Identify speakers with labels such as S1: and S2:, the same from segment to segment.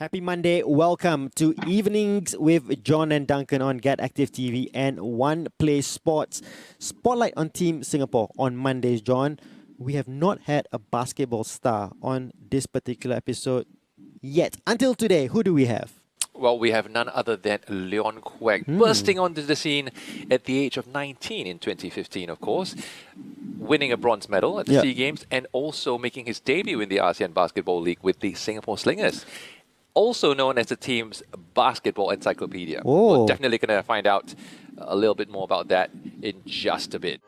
S1: Happy Monday. Welcome to Evenings with John and Duncan on Get Active TV and One Play Sports. Spotlight on Team Singapore on Mondays, John. We have not had a basketball star on this particular episode yet. Until today, who do we have?
S2: Well, we have none other than Leon Kwek, bursting onto the scene at the age of 19 in 2015, of course, winning a bronze medal at the SEA Games and also making his debut in the ASEAN Basketball League with the Singapore Slingers, also known as the team's basketball encyclopedia. We're definitely going to find out a little bit more about that in just a bit.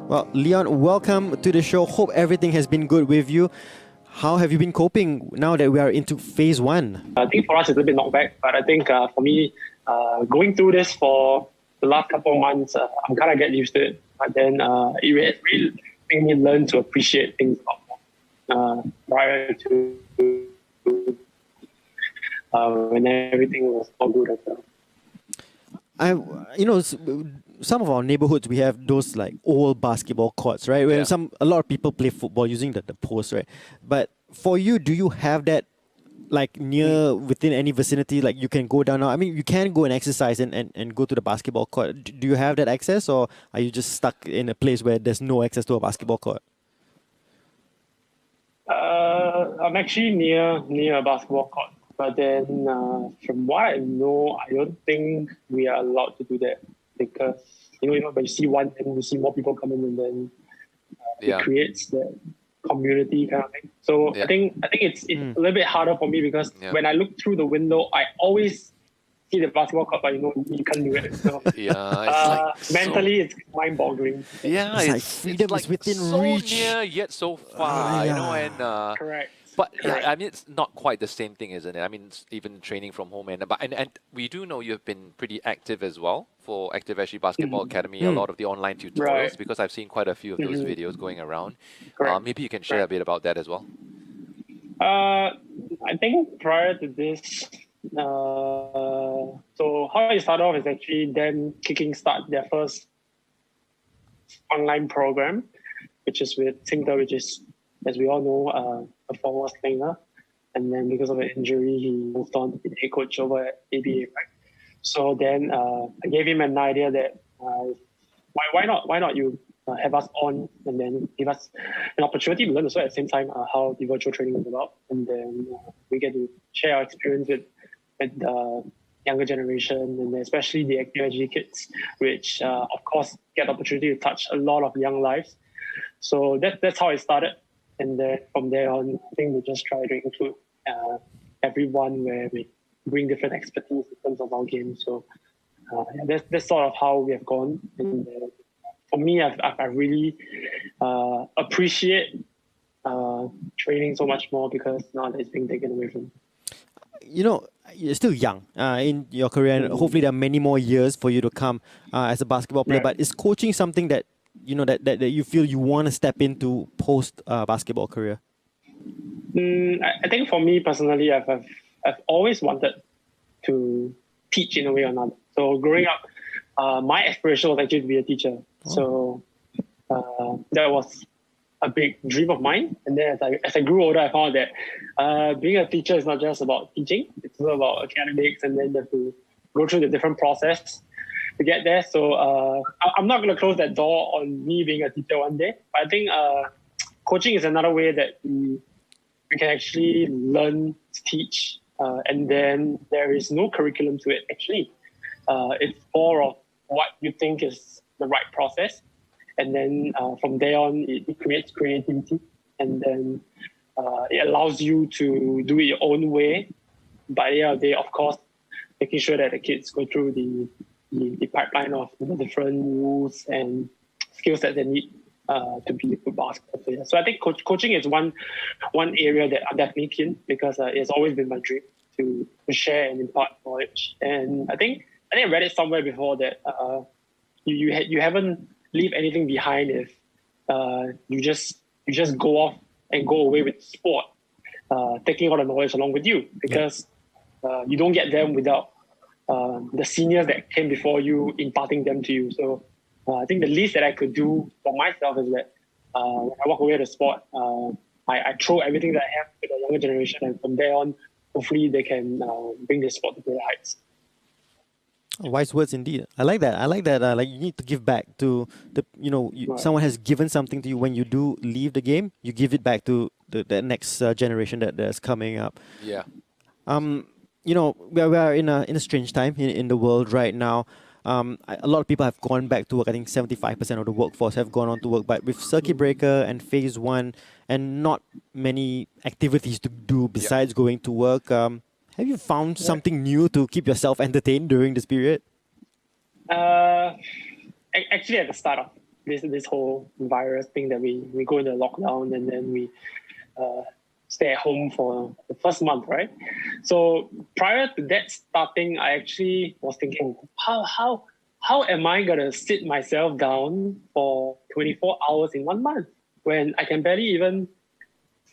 S1: Well, Leon, welcome to the show. Hope everything has been good with you. How have you been coping now that we are into phase one?
S3: I think for us it's a bit knocked back, but I think for me, going through this for the last couple of months, I'm kind of getting used to it. But then it really made me learn to appreciate things a lot more prior to when everything was all good as well.
S1: Some of our neighborhoods, we have those like old basketball courts, right? Where a lot of people play football using the post, right? But for you, do you have that like within any vicinity, like you can go down now? I mean, you can go and exercise and go to the basketball court. Do you have that access, or are you just stuck in a place where there's no access to a basketball court?
S3: I'm actually near a basketball court. But then from what I know, I don't think we are allowed to do that. Because when you see one thing, you see more people coming, and then it creates the community kind of thing. So I think it's a little bit harder for me because when I look through the window, I always see the basketball court, but you can't do it. So it's mentally, it's mind-boggling.
S2: Yeah,
S1: it's like within
S2: so
S1: reach.
S2: Near yet so far. And
S3: correct.
S2: But I mean, it's not quite the same thing, isn't it? I mean, even training from home and we do know you've been pretty active as well for ACTIVESG Basketball Academy. A lot of the online tutorials, because I've seen quite a few of those videos going around. Maybe you can share a bit about that as well.
S3: I think prior to this, so how it started off is actually them kickstart their first online program, which is with Singapore, which is, as we all know, a former slinger. And then because of an injury, he moved on to be the head coach over at ABA, right? So then I gave him an idea that why not you have us on and then give us an opportunity to learn also at the same time how the virtual training is about. And then we get to share our experience with the younger generation and especially the ACTIVESG kids, which of course get the opportunity to touch a lot of young lives. So that's how it started. And then from there on, I think we just try to include everyone where we bring different expertise in terms of our game. So that's sort of how we have gone. And for me, I really appreciate training so much more because now it's being taken away from me.
S1: You're still young in your career, and hopefully there are many more years for you to come as a basketball player. But is coaching something that that you feel you want to step into post basketball career?
S3: I think for me personally, I've always wanted to teach in a way or another. So growing up, my aspiration was actually to be a teacher. So that was a big dream of mine. And then as I grew older, I found that being a teacher is not just about teaching; it's also about academics, and then you have to go through the different process to get there. So I'm not going to close that door on me being a teacher one day. But I think coaching is another way that we can actually learn to teach. And then there is no curriculum to it, actually. It's more of what you think is the right process. And then from there on, it creates creativity. And then it allows you to do it your own way. But at the end of the day, of course, making sure that the kids go through the pipeline of the different rules and skills that they need to be a good basketball player. So I think coaching is one area that I'm definitely keen because it's always been my dream to share and impart knowledge. And I think I read it somewhere before that you haven't leave anything behind if you just go off and go away with sport, taking all the knowledge along with you because you don't get them without the seniors that came before you imparting them to you. So I think the least that I could do for myself is that when I walk away to sport, I throw everything that I have to the younger generation, and from there on, hopefully they can bring the sport to greater heights.
S1: Wise words indeed. I like that. I like that. Like you need to give back to the,
S3: Right.
S1: someone has given something to you. When you do leave the game, you give it back to the next generation that's coming up.
S2: Yeah.
S1: We are in a strange time in the world right now. A lot of people have gone back to work. I think 75% of the workforce have gone on to work. But with circuit breaker and phase one, and not many activities to do besides going to work, have you found something new to keep yourself entertained during this period?
S3: Actually, at the start of this whole virus thing, that we go into lockdown, and then we stay at home for the first month, right? So prior to that starting, I actually was thinking, how am I gonna sit myself down for 24 hours in 1 month when I can barely even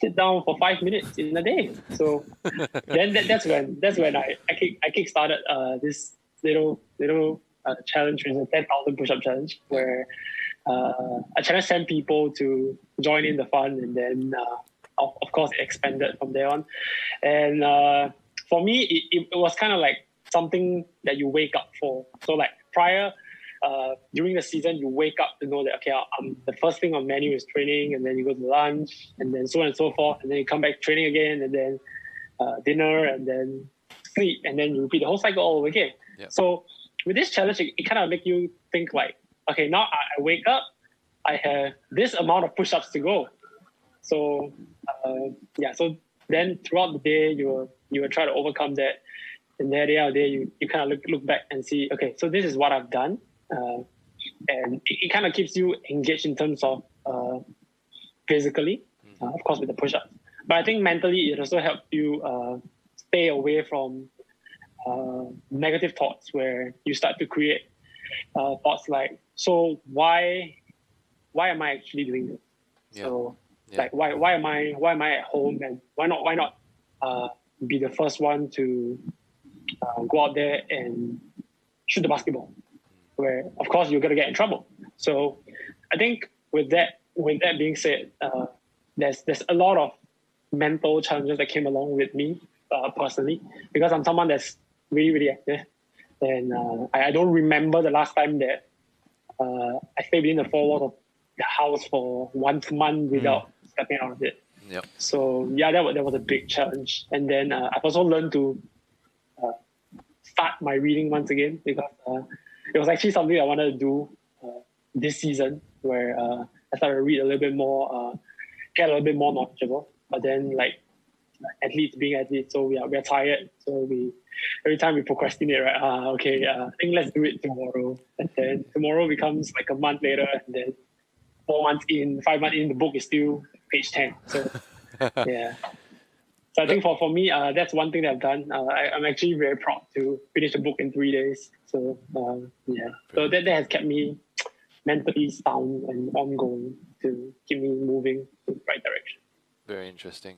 S3: sit down for 5 minutes in a day? So then that's when I kick-started this little challenge, which is a 10,000 push-up challenge, where I challenged 10 people to join in the fun, and then of course it expanded from there on. And for me, it was kind of like something that you wake up for. So like prior, during the season, you wake up to know that, okay, the first thing on menu is training, and then you go to lunch, and then so on and so forth, and then you come back training again, and then dinner, and then sleep, and then you repeat the whole cycle all over again.
S2: Yeah.
S3: So with this challenge, it kind of make you think like, okay, now I wake up, I have this amount of push-ups to go. So so then throughout the day, you will try to overcome that. And then at the end of the day, you kind of look back and see, okay, so this is what I've done. And it kind of keeps you engaged in terms of physically, of course, with the push-ups. But I think mentally, it also helps you stay away from negative thoughts, where you start to create thoughts like, so why am I actually doing this?
S2: Yeah.
S3: So like why am I at home, and why not be the first one to go out there and shoot the basketball, where of course you're gonna get in trouble. So I think with that being said, there's a lot of mental challenges that came along with me personally, because I'm someone that's really, really active, and I don't remember the last time that I stayed within the four walls of the house for 1 month without stepping out of it.
S2: Yep.
S3: So yeah, that was a big challenge. And then I've also learned to start my reading once again, because it was actually something I wanted to do this season, where I started to read a little bit more, get a little bit more knowledgeable. But then, like being athletes, so we are tired. So every time we procrastinate, right? I think let's do it tomorrow. And then tomorrow becomes like a month later, and then 4 months in, 5 months in, the book is still page 10. So yeah. So I think for me, that's one thing that I've done. I'm actually very proud to finish the book in 3 days. So so that has kept me mentally sound and ongoing to keep me moving in the right direction.
S2: Very interesting.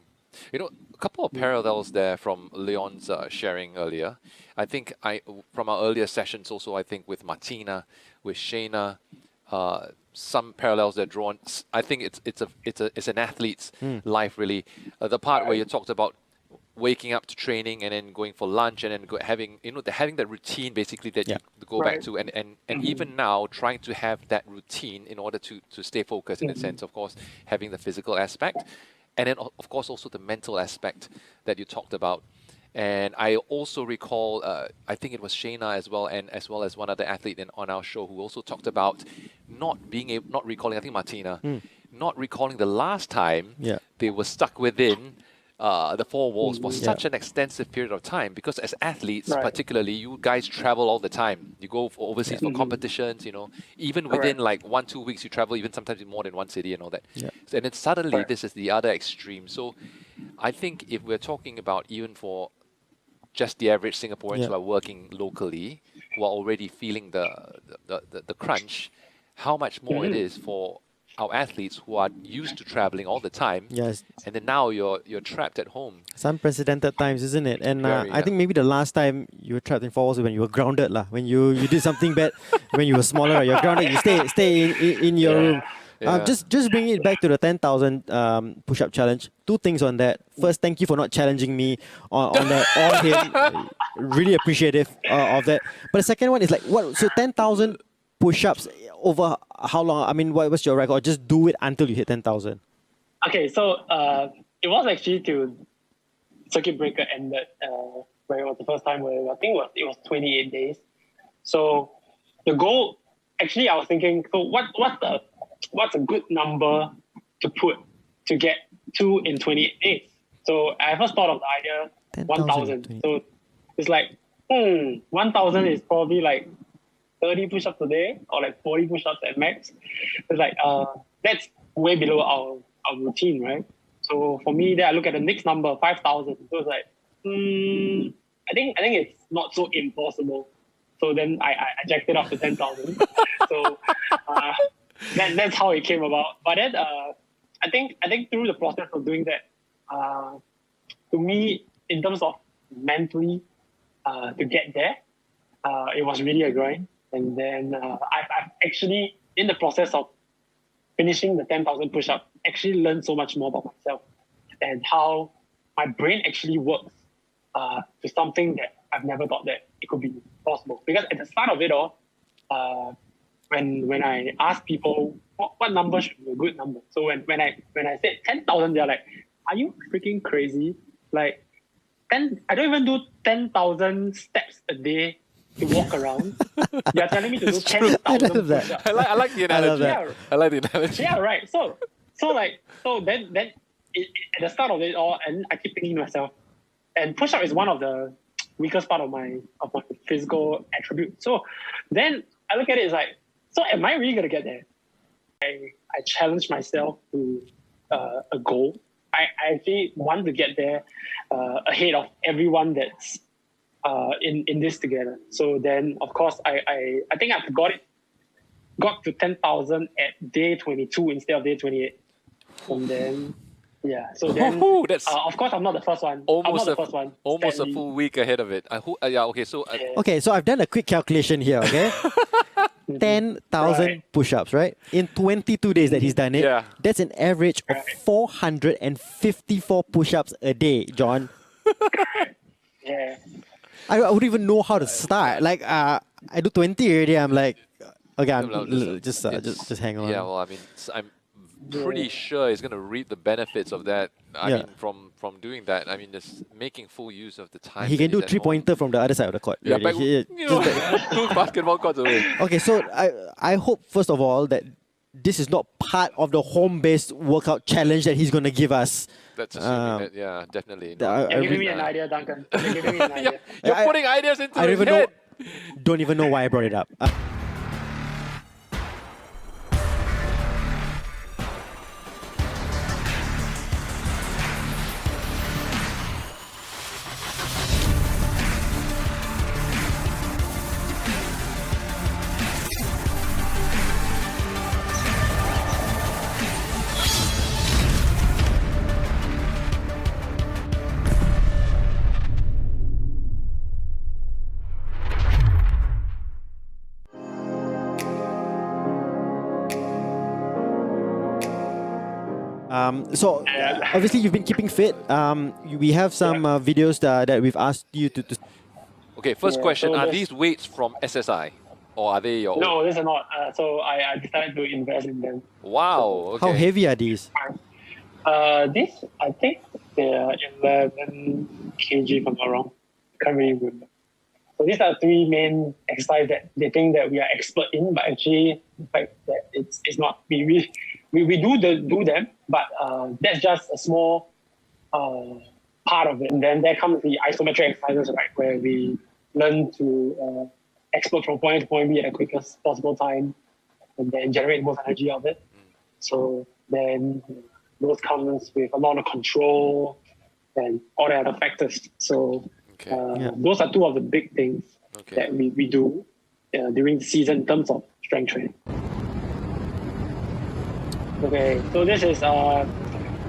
S2: A couple of parallels there from Leon's sharing earlier. I think from our earlier sessions also, I think with Martina, with Shayna, some parallels that are drawn. I think it's an athlete's life, really. The part where you talked about waking up to training and then going for lunch and then having that routine basically that you go back to, and even now trying to have that routine in order to stay focused, in a sense, of course, having the physical aspect. And then, of course, also the mental aspect that you talked about. And I also recall, I think it was Shayna as well, and as well as one other athlete on our show who also talked about not recalling, I think Martina, not recalling the last time they were stuck within the four walls for such an extensive period of time. Because as athletes, particularly, you guys travel all the time. You go overseas for competitions, even within like 1-2 weeks, you travel even sometimes in more than one city and all that. Yeah. And then suddenly, this is the other extreme. So I think if we're talking about even for just the average Singaporeans who are working locally, who are already feeling the crunch, how much more it is for our athletes who are used to traveling all the time.
S1: Yes.
S2: And then now you're trapped at home.
S1: It's unprecedented times, isn't it? And I think maybe the last time you were trapped in four walls was when you were grounded, when you did something bad, when you were smaller, you're grounded, you stay in your room.
S2: Yeah.
S1: Just bringing it back to the 10,000 push-up challenge. Two things on that. First, thank you for not challenging me on that. All him, really appreciative of that. But the second one is like, what? So 10,000 push-ups over how long? I mean, what's your record? Just do it until you hit 10,000.
S3: Okay, so it was actually till circuit breaker ended, where it was the first time where I think it was 28 days. So the goal, actually, I was thinking, so what's a good number to get to in 28 days? So I first thought of the idea 1,000. So it's like 1,000 is probably like 30 push-ups a day or like 40 push-ups at max. It's like that's way below our routine, right? So for me, then I look at the next number, 5,000. So it's like, I think it's not so impossible. So then I jacked it up to 10,000. So that's how it came about. But then I think through the process of doing that, to me, in terms of mentally to get there, it was really a grind. And then I've actually, in the process of finishing the 10,000 push-up, actually learned so much more about myself and how my brain actually works to something that I've never thought that it could be possible. Because at the start of it all, when I asked people what number should be a good number, so when I said 10,000, they're like, "Are you freaking crazy? Like, I don't even do 10,000 steps a day to walk around. You're telling me to do 10,000 push-ups."
S2: I like the analogy. I like the analogy.
S3: Yeah, right. So then at the start of it all, and I keep thinking to myself, and push-up is one of the weakest part of my physical attribute. So then I look at it as like, so am I really gonna get there? I challenge myself to a goal. I actually want to get there ahead of everyone that's in this together. So then, of course, I think I've got to 10,000 at day 22 instead of day 28. And then, yeah. So then,
S2: that's
S3: of course, I'm not the first one.
S2: almost
S3: I'm not the first one.
S2: almost
S3: sadly.
S2: a full week ahead of it. Yeah. Okay. So
S1: Okay, so I've done a quick calculation here, okay? 10,000
S3: Right.
S1: push-ups, right? In 22 days that he's done it,
S2: Yeah.
S1: that's an average of 454 push-ups a day, John.
S3: Yeah.
S1: I wouldn't even know how to start. Like, I do 20 already. I'm like, okay, just hang on.
S2: yeah. Well, I mean, I'm pretty sure he's gonna reap the benefits of that. I
S1: Yeah.
S2: mean, from doing that. I mean, just making full use of the time.
S1: He
S2: that
S1: can do
S2: he's at home.
S1: three-pointer from the other side of the court.
S2: Yeah,
S1: already.
S2: but
S1: He-
S2: you know, two basketball courts away.
S1: Okay, so I hope first of all that this is not part of the home-based workout challenge that he's gonna give us.
S2: That's assuming that, yeah, definitely.
S1: I- I
S3: You're giving me
S1: really-
S3: an idea, Duncan. You're giving me an idea.
S2: You're
S1: I-
S2: putting ideas into
S1: I don't
S2: his
S1: even know.
S2: head.
S1: Don't even know why I brought it up. So obviously you've been keeping fit. We have some videos that we've asked you to.
S2: Okay, first
S3: Yeah,
S2: question:
S3: so
S2: are
S3: there's-
S2: these weights from SSI, or are they your own?
S3: No, these are not. So I decided to invest in them.
S2: Wow. Okay.
S1: How heavy are these?
S3: This, I think they're 11 kg if I'm not wrong. Can't really remember. So these are three main exercises that they think that we are expert in, but actually the fact that it's not. We do them, but that's just a small part of it. And then there comes the isometric exercises, right, where we learn to export from point A to point B at the quickest possible time, and then generate the most energy of it. So then those comes with a lot of control and all the other factors. So
S2: Okay.
S3: those are two of the big things
S2: Okay.
S3: that we do during the season in terms of strength training. Okay, so this is a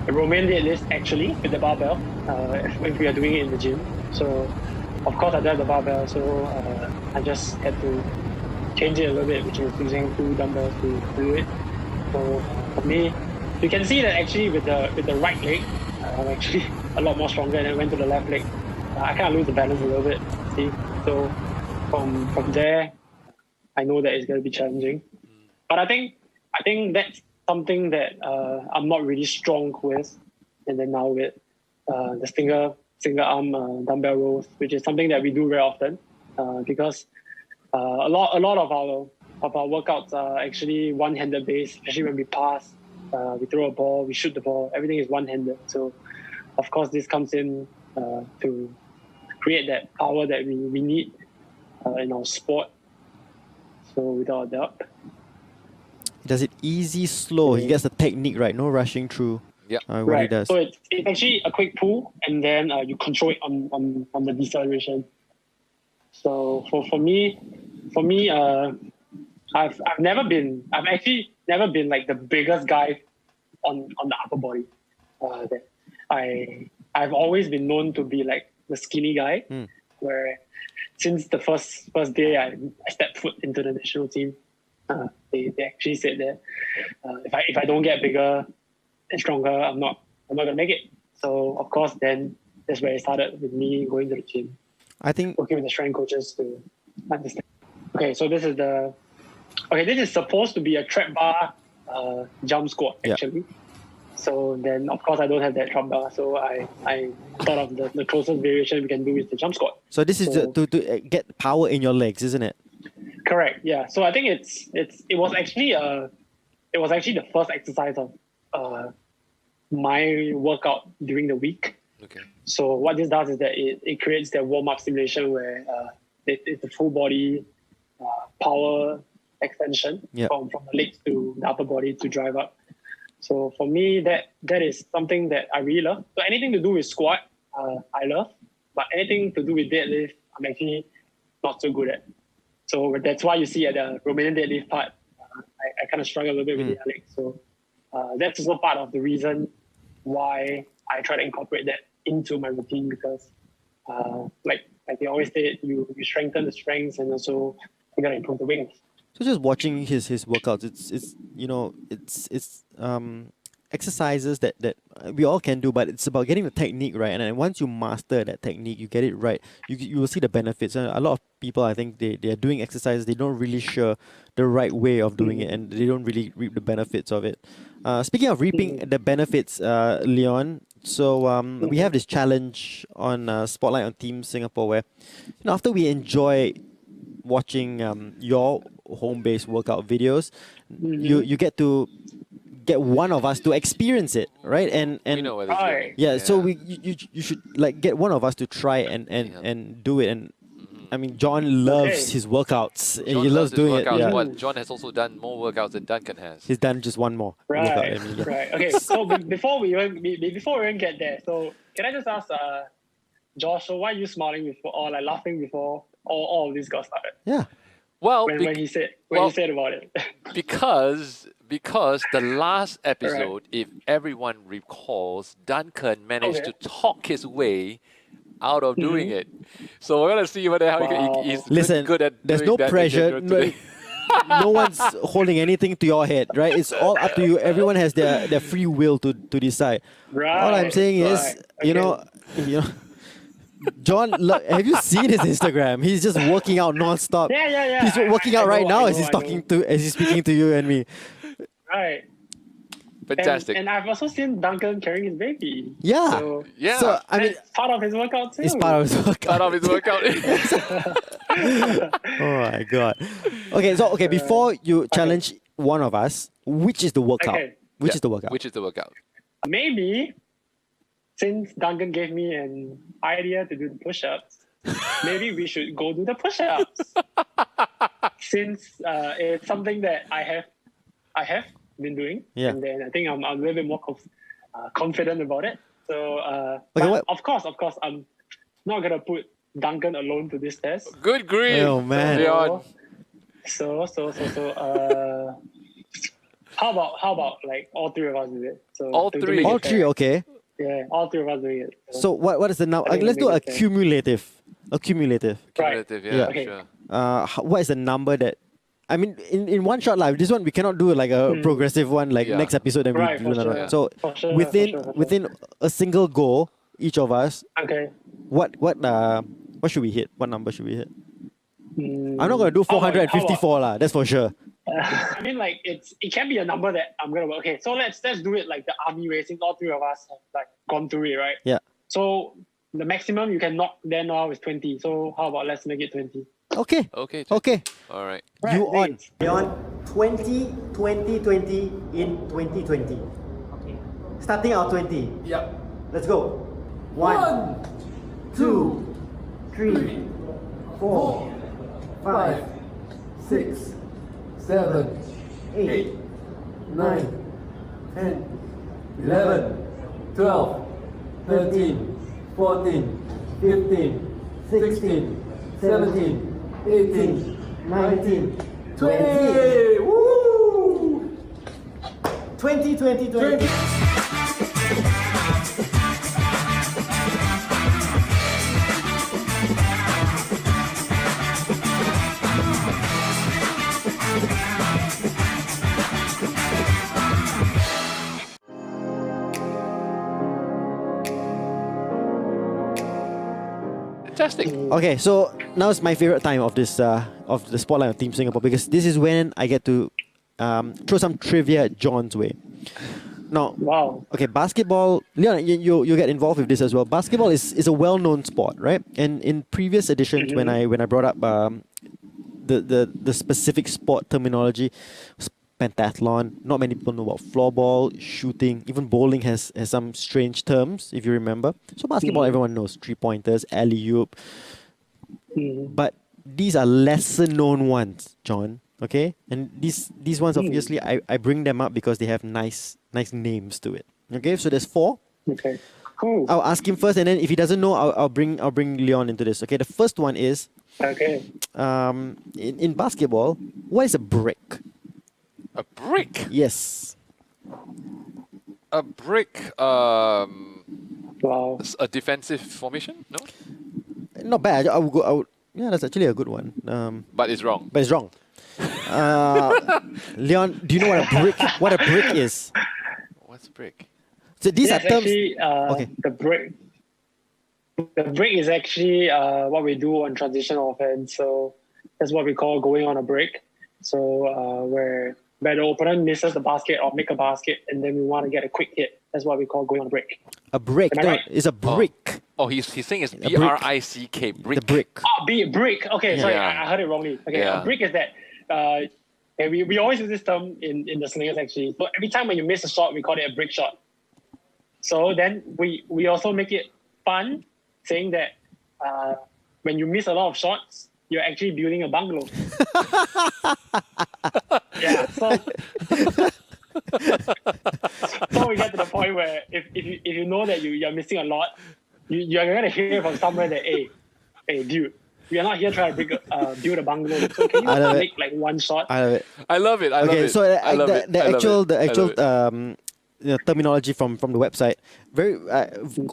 S3: Romanian deadlift actually with the barbell when we are doing it in the gym. So of course I don't have the barbell, so I just had to change it a little bit, which is using two dumbbells to do it. So for me, you can see that actually with the right leg, I'm actually a lot more stronger, and then went to the left leg. I kind of lose the balance a little bit. See, so from there, I know that it's going to be challenging. But I think that's something that I'm not really strong with. And then now with the single arm dumbbell rows, which is something that we do very often, because a lot of our workouts are actually one-handed based, especially when we pass, we throw a ball, we shoot the ball, everything is one-handed. So of course this comes in to create that power that we need in our sport. So without a doubt.
S1: He does it easy, slow. He gets the technique right, no rushing through.
S2: Yeah.
S1: What he does.
S3: So it's actually a quick pull, and then you control it on the deceleration. So for me, I've actually never been like the biggest guy on the upper body. That I've always been known to be like the skinny guy. Where since the first day I stepped foot into the national team, they actually said that if I don't get bigger and stronger, I'm not gonna make it. So of course, then that's where it started with me going to the gym.
S1: I think
S3: Working with the strength coaches to understand. Okay, so this is supposed to be a trap bar jump squat actually. So then of course I don't have that trap bar, so I thought of the closest variation we can do is the jump squat.
S1: so. This is to get power in your legs, isn't it?
S3: Correct. Yeah. So I think it was actually the first exercise of my workout during the week.
S2: Okay.
S3: So what this does is that it creates that warm-up stimulation where it's a full body power extension from the legs to the upper body to drive up. So for me, that is something that I really love. So anything to do with squat, I love. But anything to do with deadlift, I'm actually not so good at. So that's why you see at the Romanian deadlift part, I kind of struggle a little bit with the Alex. So that's also part of the reason why I try to incorporate that into my routine, because like they always say, you strengthen the strengths and also you gotta improve the wings.
S1: So just watching his workouts, it's exercises that we all can do, but it's about getting the technique right. And then once you master that technique, you get it right, you will see the benefits. And a lot of people, I think, they are doing exercises, they don't really sure the right way of doing it, and they don't really reap the benefits of it. Speaking of reaping the benefits, Leon, so we have this challenge on Spotlight on Team Singapore where, after we enjoy watching your home-based workout videos, you get to get one of us to experience it, right? And
S2: we know where this is going.
S1: so you should like get one of us to try and do it. And I mean, John loves his workouts.
S2: John
S1: he loves doing
S2: workouts.
S1: it. Yeah.
S2: What, John has also done more workouts than Duncan has.
S1: He's done just one more workout. I mean,
S3: Right. Okay. So before we even get there, so can I just ask Josh, so why are you smiling before, or like laughing before all of this got started?
S1: Yeah.
S2: Well,
S3: When he said about it.
S2: because the last episode, if everyone recalls, Duncan managed to talk his way out of doing it. So we're gonna see whether he's good at
S1: there's
S2: doing
S1: no
S2: that
S1: pressure.
S2: again today.
S1: No one's holding anything to your head, right? It's all up to you. Everyone has their free will to decide.
S3: Right.
S1: All I'm saying is, you know, John, have you seen his Instagram? He's just working out non-stop.
S3: Yeah.
S1: He's working out right now as he's speaking to you and me.
S3: Right.
S2: Fantastic.
S3: And I've also seen Duncan carrying his baby.
S1: Yeah.
S3: So
S1: So I mean,
S3: it's part of his workout too.
S1: it's part of his workout.
S2: Part of his workout.
S1: Oh my god. Okay, before you challenge one of us, which is the workout?
S3: Okay.
S1: Which is the workout?
S2: Which is the workout?
S3: Maybe since Duncan gave me an idea to do the push-ups, maybe we should go do the push-ups. Since it's something that I have been doing, and then I think I'm a little bit more confident about it. So, of course, I'm not gonna put Duncan alone to this test.
S2: Good grief.
S1: Oh man.
S3: So, how about like all three of us do it? So
S2: All three,
S1: okay.
S3: Yeah, all three of us doing it.
S1: So what is the number?
S3: I think
S1: Let's do
S3: maybe
S1: a cumulative.
S2: Cumulative,
S1: Yeah.
S2: okay.
S3: Okay.
S2: Sure.
S1: What is the number that I mean, in one shot live, this one we cannot do like a progressive one like
S2: Yeah.
S1: next episode and
S3: Right,
S1: we
S3: for
S1: do another
S3: sure.
S1: one. So
S3: For sure,
S1: within
S3: for sure.
S1: within a single goal, each of us,
S3: Okay.
S1: what should we hit? What number should we hit?
S3: Mm,
S1: I'm not gonna do
S3: how about-
S1: 454 lah. That's for sure.
S3: I mean, like it can be a number that I'm gonna. Okay, so let's do it like the army racing. All three of us have like gone through it, right?
S1: Yeah.
S3: So the maximum you can knock there now is 20. So how about let's make it 20?
S1: Okay.
S2: Okay.
S1: Okay.
S2: All right.
S3: Right,
S1: You on.
S3: dates.
S4: Leon, 20, 20, 20 in 2020.
S5: Okay.
S4: Starting our 20.
S5: Yep.
S4: Let's go. 1, 2, 3, 4, 5,
S5: 6, 7,
S4: 8,
S5: 9, 10, 11, 12, 13, 14, 15, 16, 17, 18,
S4: 19,
S5: 20! Woo!
S4: 20, 20, 20.
S2: Fantastic.
S1: Okay, so now it's my favorite time of this of the spotlight of Team Singapore because this is when I get to throw some trivia at John's way. Now,
S3: Wow.
S1: okay, basketball. Leon, you get involved with this as well. Basketball is a well-known sport, right? And in previous editions, when I brought up the specific sport terminology, pentathlon. Not many people know about floorball, shooting, even bowling has some strange terms, if you remember. So basketball, everyone knows 3-pointers, alley-oop. But these are lesser known ones, John. Okay? And these ones, obviously, I bring them up because they have nice names to it. Okay? So there's 4.
S3: Okay. Cool.
S1: I'll ask him first, and then if he doesn't know, I'll bring Leon into this. Okay? The first one is,
S3: Okay.
S1: in basketball, what is a brick?
S2: A brick.
S1: Yes.
S2: A brick.
S3: Wow.
S2: A defensive formation? No.
S1: Not bad. I would. Yeah, that's actually a good one.
S2: But it's wrong.
S1: But it's wrong. Leon, do you know what a brick is?
S2: What's brick?
S1: So these
S3: Yes,
S1: are terms.
S3: actually,
S1: Okay.
S3: the break. The break is actually what we do on transitional offense. So that's what we call going on a break. So where the opponent misses the basket or make a basket, and then we want to get a quick hit. That's what we call going on a break.
S1: A brick.
S3: Am I
S1: No,
S3: right?
S1: it's a brick.
S2: Oh, he's saying it's
S1: brick.
S2: BRICK. Brick.
S1: The brick.
S3: Oh, be a brick. Okay, sorry,
S2: Yeah.
S3: I heard it wrongly. Okay,
S2: Yeah.
S3: a brick is that. We always use this term in the Slingers actually. So every time when you miss a shot, we call it a brick shot. So then we also make it fun, saying that when you miss a lot of shots, you're actually building a bungalow. Yeah. So we get to the point where if you know that you're missing a lot, you're gonna hear from somewhere that hey dude, we are not here trying to build a bungalow. So can you
S1: I love it.
S3: make like one shot?
S1: I love it.
S2: I love it. I love
S1: Okay,
S2: it.
S1: so
S2: I love it.
S1: the
S2: I love
S1: actual
S2: it. I love it.
S1: terminology from the website very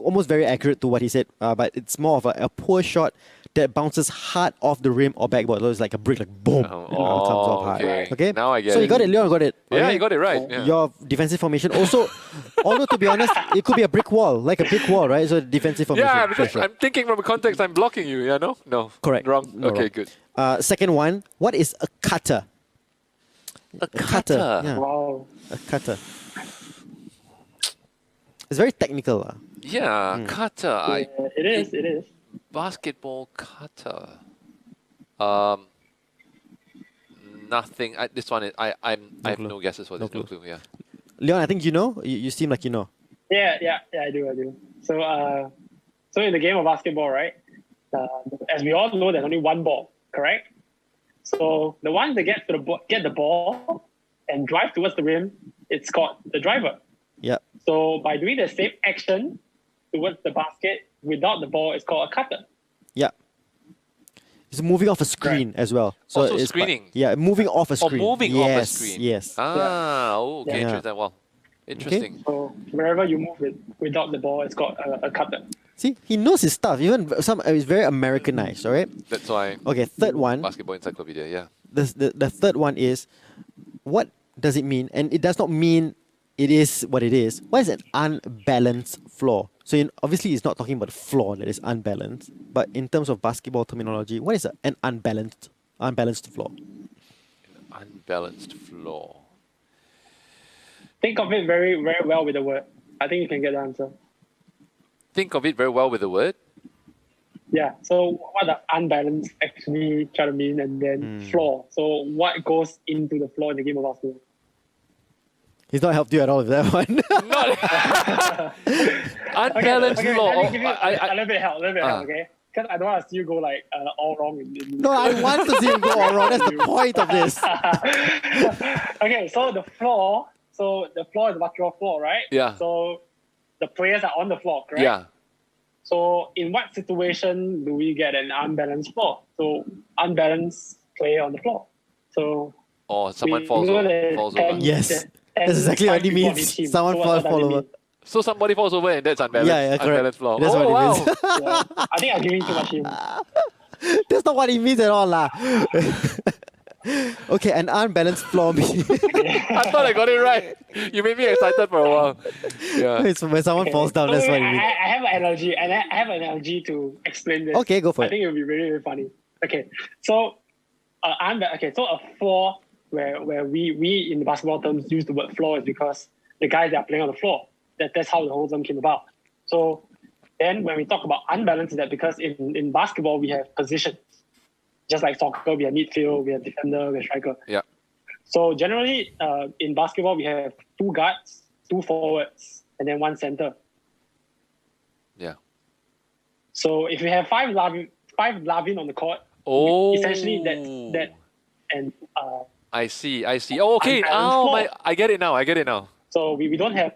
S1: almost very accurate to what he said, but it's more of a poor shot that bounces hard off the rim or backboard. So it's like a brick, like boom,
S2: Oh,
S1: comes off hard.
S2: okay. Now I get
S1: so
S2: it.
S1: you got it, Leon got it.
S2: Yeah,
S1: Okay?
S2: you got it right. Yeah.
S1: Your defensive formation also, although to be honest, it could be a brick wall, like a brick wall, right? So defensive formation.
S2: Yeah,
S1: for
S2: because
S1: sure.
S2: I'm thinking from a context I'm blocking you. Yeah, no? No.
S1: Correct.
S2: Wrong.
S1: No,
S2: okay,
S1: wrong.
S2: good.
S1: Second one, what is a cutter?
S2: A
S1: cutter. Yeah,
S3: Wow.
S1: a cutter. It's very technical.
S2: Yeah, cutter.
S3: Yeah, it is. It is.
S2: Basketball cutter. Nothing. This one is. I have
S1: clue.
S2: no guesses for this.
S1: No
S2: No
S1: clue.
S2: clue. Yeah.
S1: Leon, I think you know. You seem like you know.
S3: Yeah, I do. So so in the game of basketball, right? As we all know, there's only one ball, correct? So the one that get the ball and drive towards the rim, it's called the driver.
S1: Yeah.
S3: So by doing the same action towards the basket without the ball, it's called a cutter.
S1: Yeah. It's moving off a screen as well. So
S2: Also
S1: it's
S2: screening.
S1: Yeah, moving off a
S2: Or
S1: screen.
S2: moving off a screen.
S1: Yes.
S2: Ah. Oh, okay.
S3: Yeah.
S2: Interesting. Well, interesting.
S3: So wherever you move it without the ball, it's called a cutter.
S1: See, he knows his stuff. Even some, it's very Americanized. All right.
S2: That's why.
S1: Okay. Third one.
S2: Basketball encyclopedia. Yeah.
S1: the third one is, what does it mean? And it does not mean it is what it is. What is an unbalanced floor? So obviously it's not talking about the floor that is unbalanced, but in terms of basketball terminology, what is an unbalanced floor?
S2: Unbalanced floor.
S3: Think of it very, very well with the word. I think you can get the answer.
S2: Think of it very well with the word.
S3: Yeah. So what does unbalanced actually try to mean, and then floor. So what goes into the floor in the game of basketball?
S1: He's not helped you at all with that one.
S2: Unbalanced floor.
S3: Let me give you a little bit of help, okay? Because I don't want to see you go like all wrong.
S1: No, I want to see him go all wrong. That's the point of this.
S3: Okay, so the floor is the basketball floor, right?
S2: Yeah.
S3: So the players are on the floor, correct?
S2: Yeah.
S3: So in what situation do we get an unbalanced floor? So unbalanced player on the floor. So
S2: Or someone
S3: we
S2: falls
S3: know
S2: over.
S3: that
S2: Falls
S3: 10
S2: over.
S1: Yes.
S3: ten
S1: That's exactly what
S3: five
S1: he
S3: people on
S1: means.
S3: each team.
S1: Someone
S3: So what
S1: fall
S3: does that
S1: over.
S3: mean?
S2: So somebody falls over and that's unbalanced.
S1: Yeah, correct.
S2: Unbalanced floor.
S1: That's
S2: oh,
S1: what it
S2: wow.
S1: means.
S3: Yeah. I think I'm giving too much hint.
S1: That's not what he means at all, lah. Okay, an unbalanced floor means
S2: I thought I got it right. You made me excited for a while. Yeah.
S1: it's when someone falls down. That's
S3: So
S1: what it means.
S3: I have an analogy, and I have an analogy to explain this.
S1: Okay, go for
S3: I
S1: it.
S3: think it will be really, really funny. Okay, so so a floor where we in the basketball terms use the word floor is because the guys that are playing on the floor. That's how the whole term came about. So then when we talk about unbalanced, is that because in basketball we have positions. Just like soccer, we have midfield, we have defender, we have striker.
S2: Yeah.
S3: So generally, in basketball, we have 2 guards, 2 forwards, and then 1 center.
S2: Yeah.
S3: So if you have 5 Lavin on the court,
S2: Oh.
S3: essentially that and
S2: I see. Oh, okay.
S3: Unbalanced
S2: Oh,
S3: floor.
S2: I get it now.
S3: so we don't have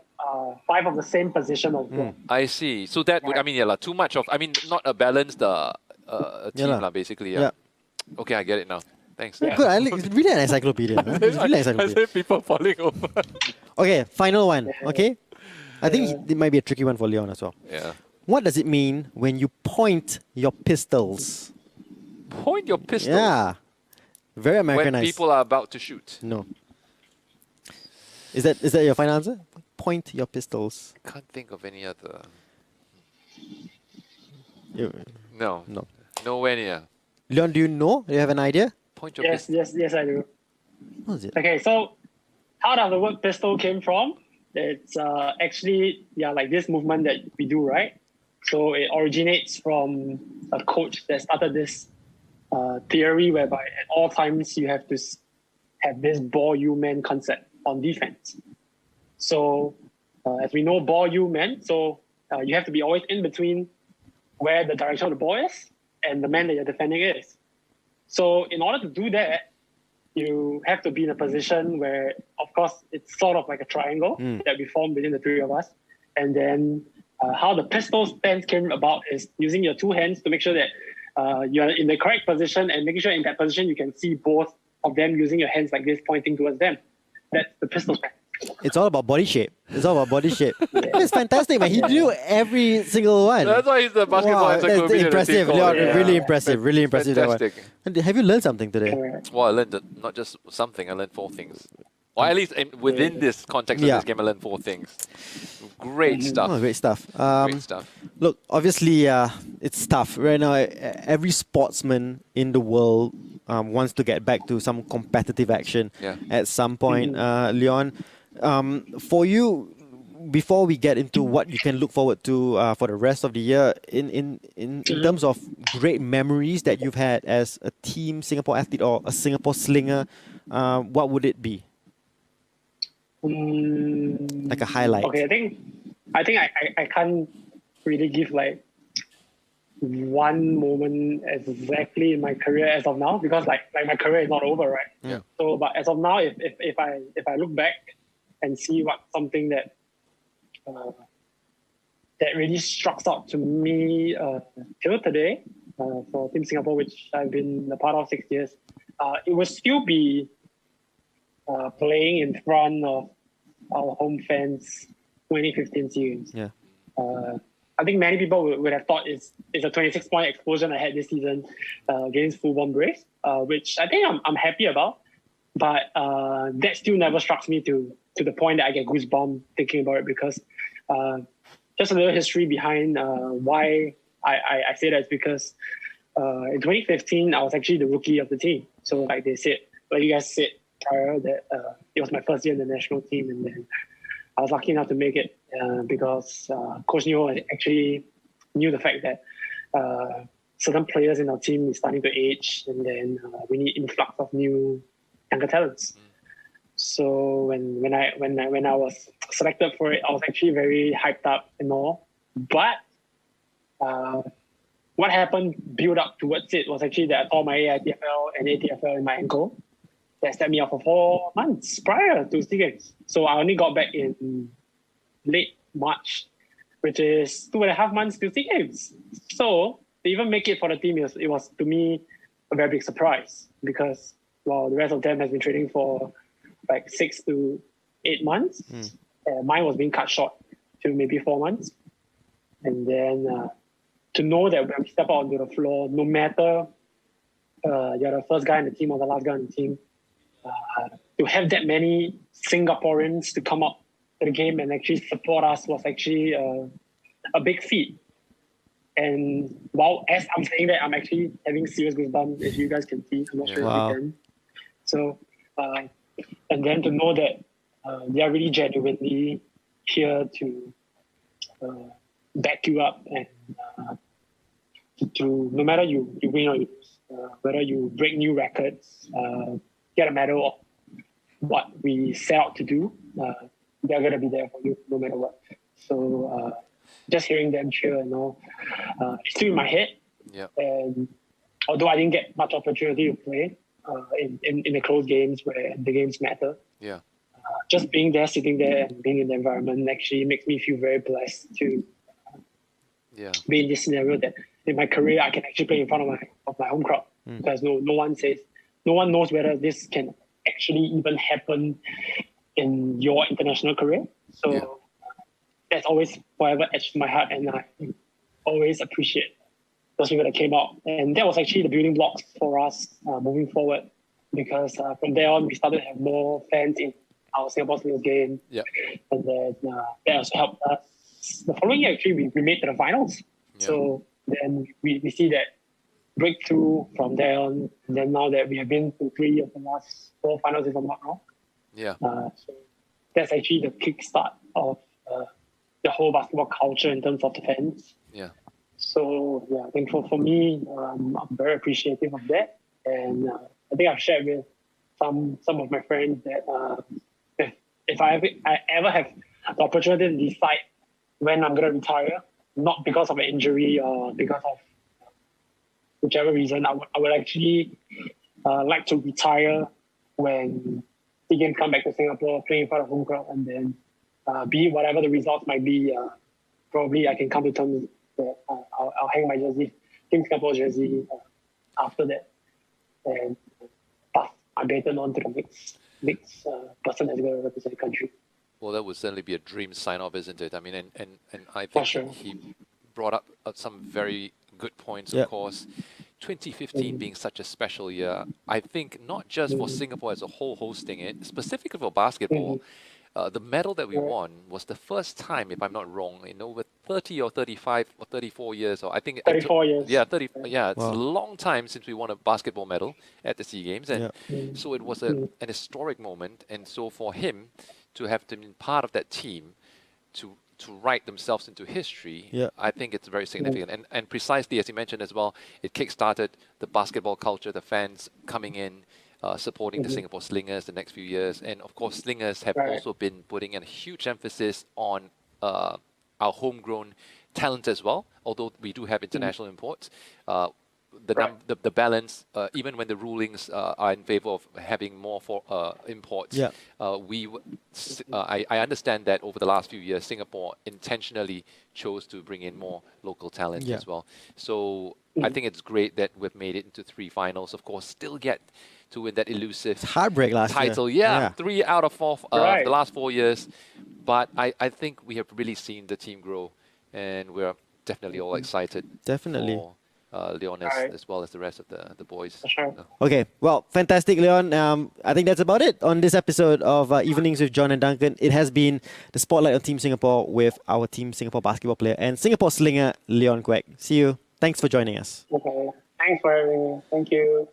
S3: 5 of the same position on the floor.
S2: I see. So that would, too much of, not a balanced team,
S1: lah.
S2: basically.
S1: Yeah.
S2: Okay, I get it now. Thanks.
S1: Good. It's really an encyclopedia. Huh? It's really an
S2: I
S1: encyclopedia.
S2: said people falling over.
S1: Okay, final one. Okay, I think it might be a tricky one for Leon as well.
S2: Yeah.
S1: What does it mean when you point your pistols?
S2: Point your pistol
S1: Yeah, very
S2: when
S1: Americanized.
S2: people are about to shoot.
S1: No. Is that your final answer? Point your pistols.
S2: Can't think of any other.
S1: You-
S2: No.
S1: No.
S2: Nowhere near.
S1: Leon, do you know? Do you have an idea?
S2: Point your pistol.
S3: Yes, I do.
S1: What is it?
S3: Okay, so how does the word pistol came from? It's actually like this movement that we do, right? So it originates from a coach that started this theory whereby at all times you have to have this ball you man concept on defense. So as we know, ball you man, so you have to be always in between where the direction of the ball is and the man that you're defending is. So in order to do that, you have to be in a position where, of course, it's sort of like a triangle that we form within the 3 of us. And then how the pistol stance came about is using your 2 hands to make sure that you're in the correct position, and making sure in that position you can see both of them using your hands like this, pointing towards them. That's the pistol stance.
S1: It's all about body shape. It's fantastic, man. He knew every single one.
S2: That's why he's the basketball
S1: Wow, that's
S2: encyclopedia.
S1: impressive. Leon, really impressive. Really impressive. That one.
S2: Fantastic.
S1: And have you learned something today?
S2: Well, I learned not just something, I learned 4 things. Or at least within this context of
S1: Yeah.
S2: this game, I learned 4 things. Great stuff.
S1: Oh, great stuff.
S2: Great stuff.
S1: Look, obviously, it's tough right now. Every sportsman in the world wants to get back to some competitive action
S2: Yeah.
S1: at some point. Leon, for you, before we get into what you can look forward to for the rest of the year, in terms of great memories that you've had as a team Singapore athlete or a Singapore Slinger, what would it be? Like a highlight.
S3: Okay, I think I can't really give like one moment exactly in my career as of now, because like my career is not over, right?
S2: Yeah.
S3: So, but as of now, if I look back and see what something that that really struck out to me till today for Team Singapore, which I've been a part of 6 years, it would still be playing in front of our home fans 2015 series.
S1: Yeah.
S3: I think many people would have thought it's a 26-point explosion I had this season against Fulham Braves, which I think I'm happy about. But that still never struck me to the point that I get goosebumps thinking about it, because just a little history behind why I say that is because in 2015, I was actually the rookie of the team. So like you guys said prior, that it was my first year in the national team, and then I was lucky enough to make it because Coach Neo actually knew the fact that certain players in our team is starting to age, and then we need influx of new younger talents. So when I was selected for it, I was actually very hyped up and all. But what happened build up towards it was actually that I tore my AITFL and ATFL in my ankle. That set me off for 4 months prior to SEA Games. So I only got back in late March, which is 2.5 months to SEA Games. So to even make it for the team, it was to me a very big surprise, because while the rest of them has been training for like 6 to 8 months, mine was being cut short to maybe 4 months. And then to know that when we step out onto the floor, no matter you're the first guy in the team or the last guy in the team, to have that many Singaporeans to come up to the game and actually support us was actually a big feat. And while as I'm saying that, I'm actually having serious goosebumps, as you guys can see. I'm not sure if you can. So, and then to know that they are really genuinely here to back you up, and to no matter you win or you lose, whether you break new records, get a medal of what we set out to do, they're going to be there for you no matter what. So just hearing them cheer and all, it's still in my head. And although I didn't get much opportunity to play in the close games where the games matter, just being there, sitting there, and being in the environment actually makes me feel very blessed to be in this scenario, that in my career I can actually play in front of my home crowd, because no one knows whether this can actually even happen in your international career. So that's always forever etched in my heart, and I always appreciate those people that came out. And that was actually the building blocks for us moving forward, because from there on we started to have more fans in our Singapore Slingers game. And then that also helped us. The following year, actually, we made to the finals. So then we see that breakthrough from there on. And then now that we have been to 3 of the last 4 finals, if I'm not wrong. So that's actually the kickstart of the whole basketball culture in terms of the fans. So I think for me, I'm very appreciative of that. And I think I've shared with some of my friends that if I ever have the opportunity to decide when I'm going to retire, not because of an injury or because of whichever reason, I would actually like to retire when the game come back to Singapore, playing in front of home crowd, and then be it whatever the results might be, probably I can come to terms that I'll hang my jersey, Team Singapore jersey after that, and pass my baton on to the next person that's going to represent the country.
S2: Well, that would certainly be a dream sign-off, isn't it? I mean, and I think he brought up some very good points, of course. 2015 being such a special year, I think not just for Singapore as a whole hosting it, specifically for basketball, the medal that we won was the first time, if I'm not wrong, in over 30 or 35 or 34 years, or I think
S3: 34 years.
S2: Yeah, 30. Yeah, it's a long time since we won a basketball medal at the SEA Games, and so it was an historic moment. And so for him to have been part of that team, to write themselves into history, I think it's very significant. And precisely as you mentioned as well, it kick-started the basketball culture, the fans coming in, supporting the Singapore Slingers the next few years. And of course, Slingers have also been putting a huge emphasis on our homegrown talent as well, although we do have international imports. The balance, even when the rulings are in favor of having more for imports, I understand that over the last few years, Singapore intentionally chose to bring in more local talent as well. So I think it's great that we've made it into 3 finals. Of course, still get to win that elusive
S1: heartbreak last
S2: title.
S1: year.
S2: 3 out of 4 the last 4 years. But I think we have really seen the team grow, and we're definitely all excited.
S1: Definitely.
S2: For, Leon
S3: Alright.
S2: as well as the rest of the boys.
S3: For sure.
S1: Okay, well, fantastic, Leon. I think that's about it on this episode of Evenings with John and Duncan. It has been the spotlight on Team Singapore with our Team Singapore basketball player and Singapore Slinger, Leon Kwek. See you. Thanks for joining us.
S3: Okay. Thanks for having me. Thank you.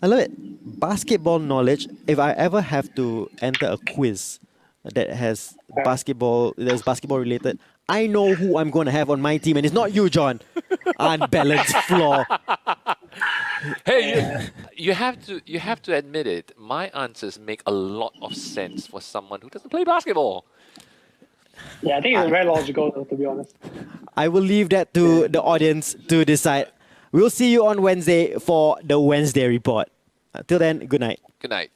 S1: I love it. Basketball knowledge. If I ever have to enter a quiz that has basketball related, I know who I'm going to have on my team, and it's not you, John. Unbalanced floor.
S2: Hey, you have to admit it. My answers make a lot of sense for someone who doesn't play basketball.
S3: Yeah, I think it's very logical, though, to be honest.
S1: I will leave that to the audience to decide. We'll see you on Wednesday for the Wednesday report. Till then, good night.
S2: Good night.